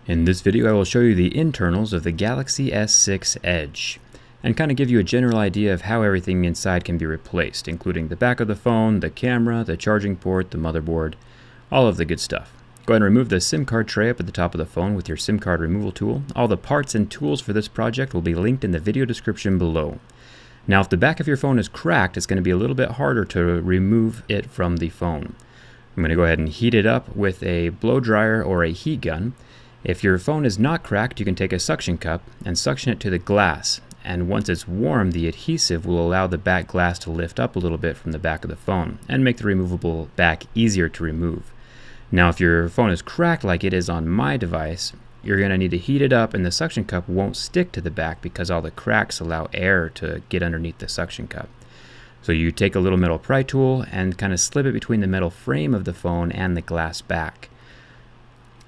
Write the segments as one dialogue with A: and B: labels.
A: In this video I will show you the internals of the Galaxy S6 Edge and kind of give you a general idea of how everything inside can be replaced, including the back of the phone, the camera, the charging port, the motherboard, all of the good stuff. Go ahead and remove the SIM card tray up at the top of the phone with your SIM card removal tool. All the parts and tools for this project will be linked in the video description below. Now if the back of your phone is cracked, it's going to be a little bit harder to remove it from the phone. I'm going to go ahead and heat it up with a blow dryer or a heat gun. If your phone is not cracked, you can take a suction cup and suction it to the glass, and once it's warm, the adhesive will allow the back glass to lift up a little bit from the back of the phone and make the removable back easier to remove. Now if your phone is cracked like it is on my device, you're going to need to heat it up, and the suction cup won't stick to the back because all the cracks allow air to get underneath the suction cup. So you take a little metal pry tool and kind of slip it between the metal frame of the phone and the glass back.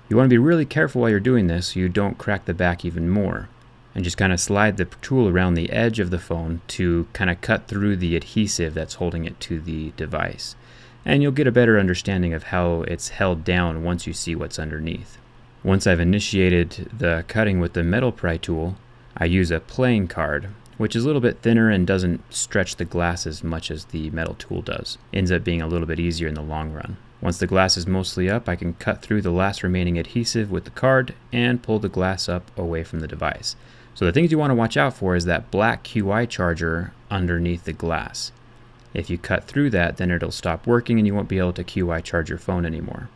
A: You want to be really careful while you're doing this so you don't crack the back even more. And just kind of slide the tool around the edge of the phone to kind of cut through the adhesive that's holding it to the device. And you'll get a better understanding of how it's held down once you see what's underneath. Once I've initiated the cutting with the metal pry tool, I use a playing card, which is a little bit thinner and doesn't stretch the glass as much as the metal tool does. Ends up being a little bit easier in the long run. Once the glass is mostly up, I can cut through the last remaining adhesive with the card and pull the glass up away from the device. So the things you want to watch out for is that black QI charger underneath the glass. If you cut through that, then it'll stop working and you won't be able to QI charge your phone anymore.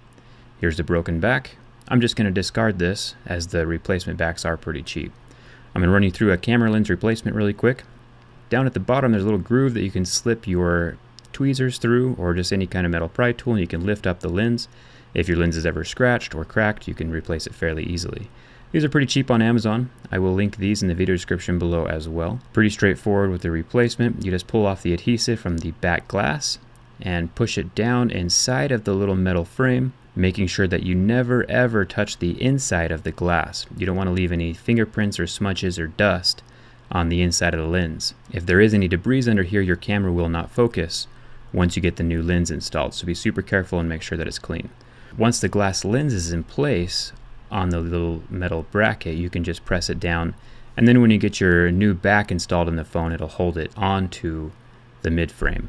A: Here's the broken back. I'm just going to discard this as the replacement backs are pretty cheap. I'm going to run you through a camera lens replacement really quick. Down at the bottom there's a little groove that you can slip your tweezers through, or just any kind of metal pry tool, and you can lift up the lens. If your lens is ever scratched or cracked, you can replace it fairly easily. These are pretty cheap on Amazon. I will link these in the video description below as well. Pretty straightforward with the replacement. You just pull off the adhesive from the back glass and push it down inside of the little metal frame, making sure that you never ever touch the inside of the glass. You don't want to leave any fingerprints or smudges or dust on the inside of the lens. If there is any debris under here, your camera will not focus once you get the new lens installed, so be super careful and make sure that it's clean. Once the glass lens is in place on the little metal bracket, you can just press it down, and then when you get your new back installed in the phone, it'll hold it onto the mid frame.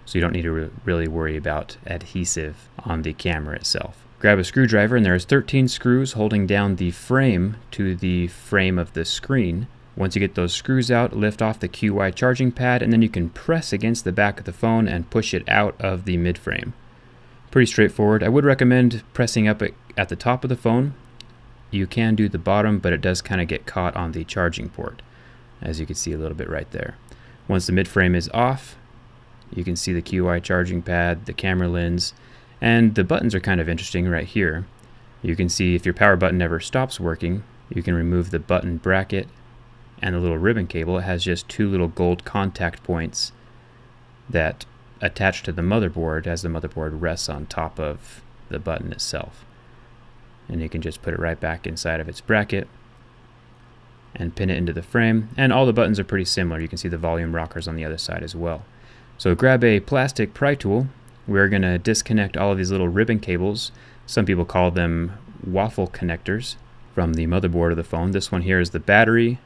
A: So you don't need to really worry about adhesive on the camera itself. Grab a screwdriver, and there's 13 screws holding down the frame to the frame of the screen. Once you get those screws out, lift off the QI charging pad, and then you can press against the back of the phone and push it out of the mid frame. Pretty straightforward. I would recommend pressing up at the top of the phone. You can do the bottom, but it does kind of get caught on the charging port, as you can see a little bit right there. Once the mid frame is off, you can see the QI charging pad, the camera lens, and the buttons are kind of interesting right here. You can see if your power button ever stops working, you can remove the button bracket and the little ribbon cable. It has just two little gold contact points that attach to the motherboard as the motherboard rests on top of the button itself. And you can just put it right back inside of its bracket and pin it into the frame. And all the buttons are pretty similar. You can see the volume rockers on the other side as well. So grab a plastic pry tool. We're going to disconnect all of these little ribbon cables. Some people call them waffle connectors from the motherboard of the phone. This one here is the battery.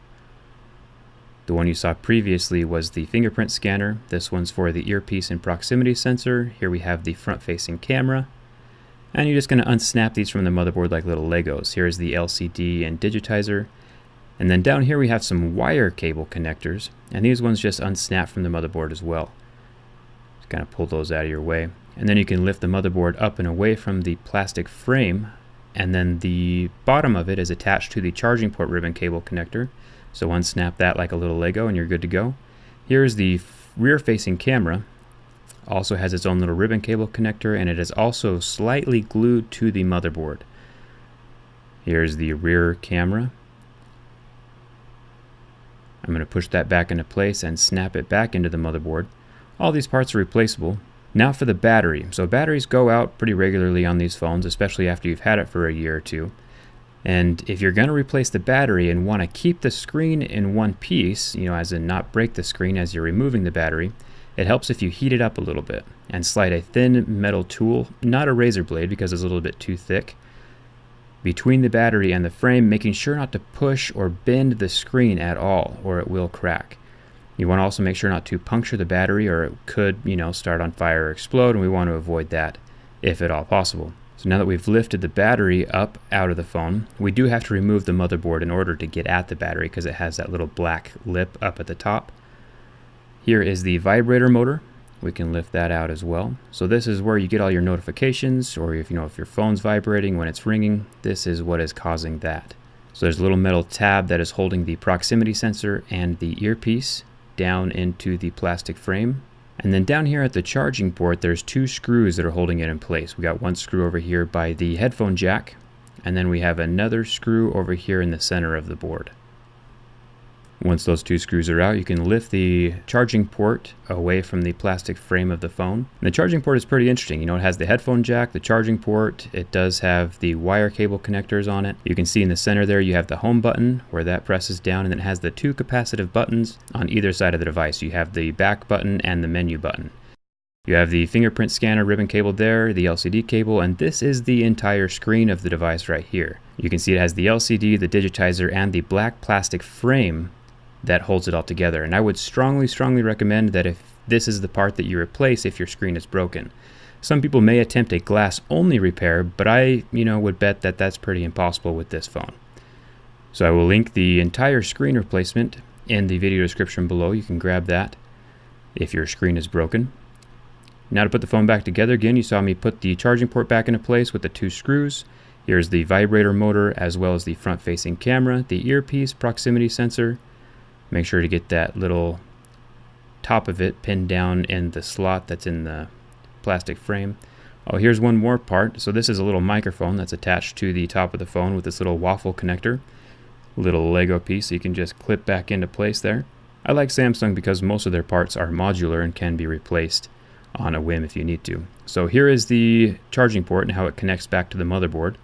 A: The one you saw previously was the fingerprint scanner. This one's for the earpiece and proximity sensor. Here we have the front-facing camera. And you're just going to unsnap these from the motherboard like little Legos. Here's the LCD and digitizer. And then down here we have some wire cable connectors. And these ones just unsnap from the motherboard as well. Just kind of pull those out of your way. And then you can lift the motherboard up and away from the plastic frame. And then the bottom of it is attached to the charging port ribbon cable connector. So unsnap that like a little Lego and you're good to go. Here's the rear-facing camera. Also has its own little ribbon cable connector, and it is also slightly glued to the motherboard. Here's the rear camera. I'm going to push that back into place and snap it back into the motherboard. All these parts are replaceable. Now for the battery. So batteries go out pretty regularly on these phones, especially after you've had it for a year or two. And if you're going to replace the battery and want to keep the screen in one piece, as in not break the screen as you're removing the battery, it helps if you heat it up a little bit and slide a thin metal tool, not a razor blade because it's a little bit too thick, between the battery and the frame, making sure not to push or bend the screen at all, or it will crack. You want to also make sure not to puncture the battery, or it could, start on fire or explode, and we want to avoid that if at all possible. So now that we've lifted the battery up out of the phone, we do have to remove the motherboard in order to get at the battery because it has that little black lip up at the top. Here is the vibrator motor. We can lift that out as well. So this is where you get all your notifications, or if your phone's vibrating when it's ringing, this is what is causing that. So there's a little metal tab that is holding the proximity sensor and the earpiece down into the plastic frame. And then down here at the charging port, there's 2 screws that are holding it in place. We got one screw over here by the headphone jack, and then we have another screw over here in the center of the board. Once those 2 screws are out, you can lift the charging port away from the plastic frame of the phone. And the charging port is pretty interesting. It has the headphone jack, the charging port. It does have the wire cable connectors on it. You can see in the center there you have the home button where that presses down, and then it has the 2 capacitive buttons on either side of the device. You have the back button and the menu button. You have the fingerprint scanner ribbon cable there, the LCD cable, and this is the entire screen of the device right here. You can see it has the LCD, the digitizer, and the black plastic frame that holds it all together. And I would strongly recommend that if this is the part that you replace if your screen is broken. Some people may attempt a glass only repair, but I would bet that that's pretty impossible with this phone. So I will link the entire screen replacement in the video description below. You can grab that if your screen is broken. Now to put the phone back together, again, you saw me put the charging port back into place with the 2 screws. Here's the vibrator motor as well as the front facing camera, the earpiece, proximity sensor. Make sure to get that little top of it pinned down in the slot that's in the plastic frame. Oh, here's one more part. So this is a little microphone that's attached to the top of the phone with this little waffle connector. Little Lego piece so you can just clip back into place there. I like Samsung because most of their parts are modular and can be replaced on a whim if you need to. So here is the charging port and how it connects back to the motherboard.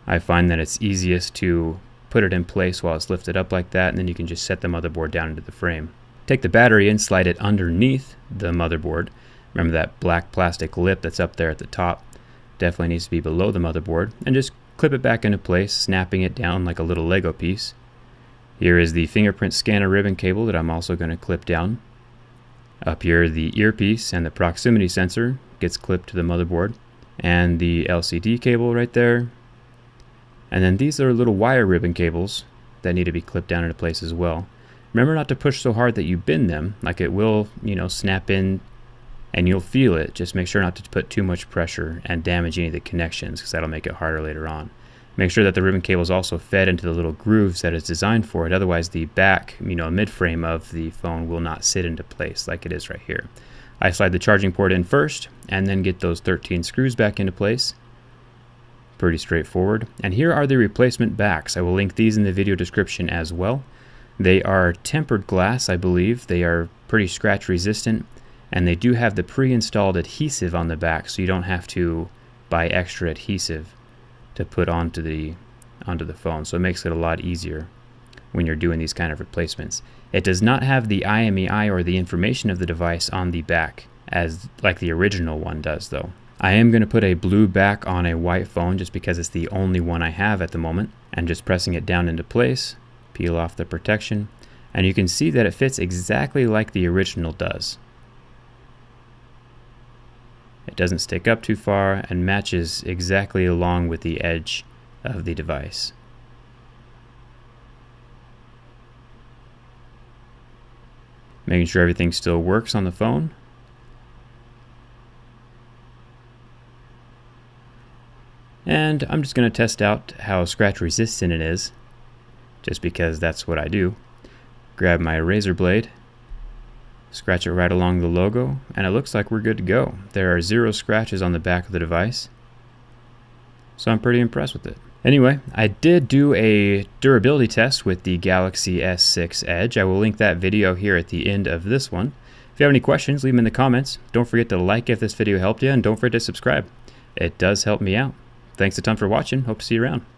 A: I find that it's easiest to put it in place while it's lifted up like that, and then you can just set the motherboard down into the frame. Take the battery and slide it underneath the motherboard. Remember that black plastic lip that's up there at the top definitely needs to be below the motherboard, and just clip it back into place, snapping it down like a little Lego piece. Here is the fingerprint scanner ribbon cable that I'm also going to clip down. Up here the earpiece and the proximity sensor gets clipped to the motherboard, and the LCD cable right there. And then these are little wire ribbon cables that need to be clipped down into place as well. Remember not to push so hard that you bend them, like it will, snap in and you'll feel it. Just make sure not to put too much pressure and damage any of the connections, because that'll make it harder later on. Make sure that the ribbon cable is also fed into the little grooves that it's designed for it. Otherwise the back, mid-frame of the phone will not sit into place like it is right here. I slide the charging port in first and then get those 13 screws back into place. Pretty straightforward. And here are the replacement backs. I will link these in the video description as well. They are tempered glass, I believe. They are pretty scratch resistant, and they do have the pre-installed adhesive on the back, so you don't have to buy extra adhesive to put onto the phone. So it makes it a lot easier when you're doing these kind of replacements. It does not have the IMEI or the information of the device on the back as like the original one does though. I am going to put a blue back on a white phone just because it's the only one I have at the moment, and just pressing it down into place, peel off the protection, and you can see that it fits exactly like the original does. It doesn't stick up too far and matches exactly along with the edge of the device. Making sure everything still works on the phone. And I'm just going to test out how scratch resistant it is, just because that's what I do. Grab my razor blade, scratch it right along the logo, and it looks like we're good to go. There are 0 scratches on the back of the device, so I'm pretty impressed with it. Anyway, I did do a durability test with the Galaxy S6 Edge. I will link that video here at the end of this one. If you have any questions, leave them in the comments. Don't forget to like if this video helped you, and don't forget to subscribe. It does help me out. Thanks a ton for watching. Hope to see you around.